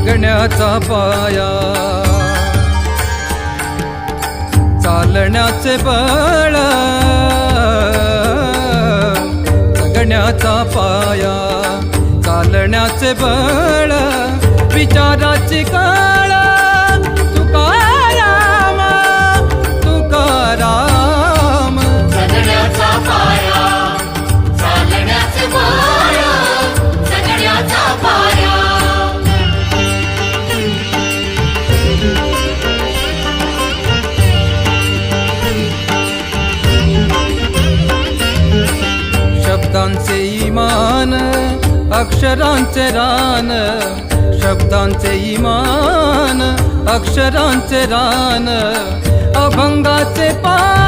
जगण्याचा पाया चालण्याचे बळ जगण्याचा पाया चालण्याचे बळ विचाराची काळ तुकाराम तुकाराम जगण्याचा पाया चालण्याचे बळ जगण्याचा पाया शब्दांचे इमान अक्षरांचे रान शब्दांचे इमान अक्षरांचे रान अभंगाचे पान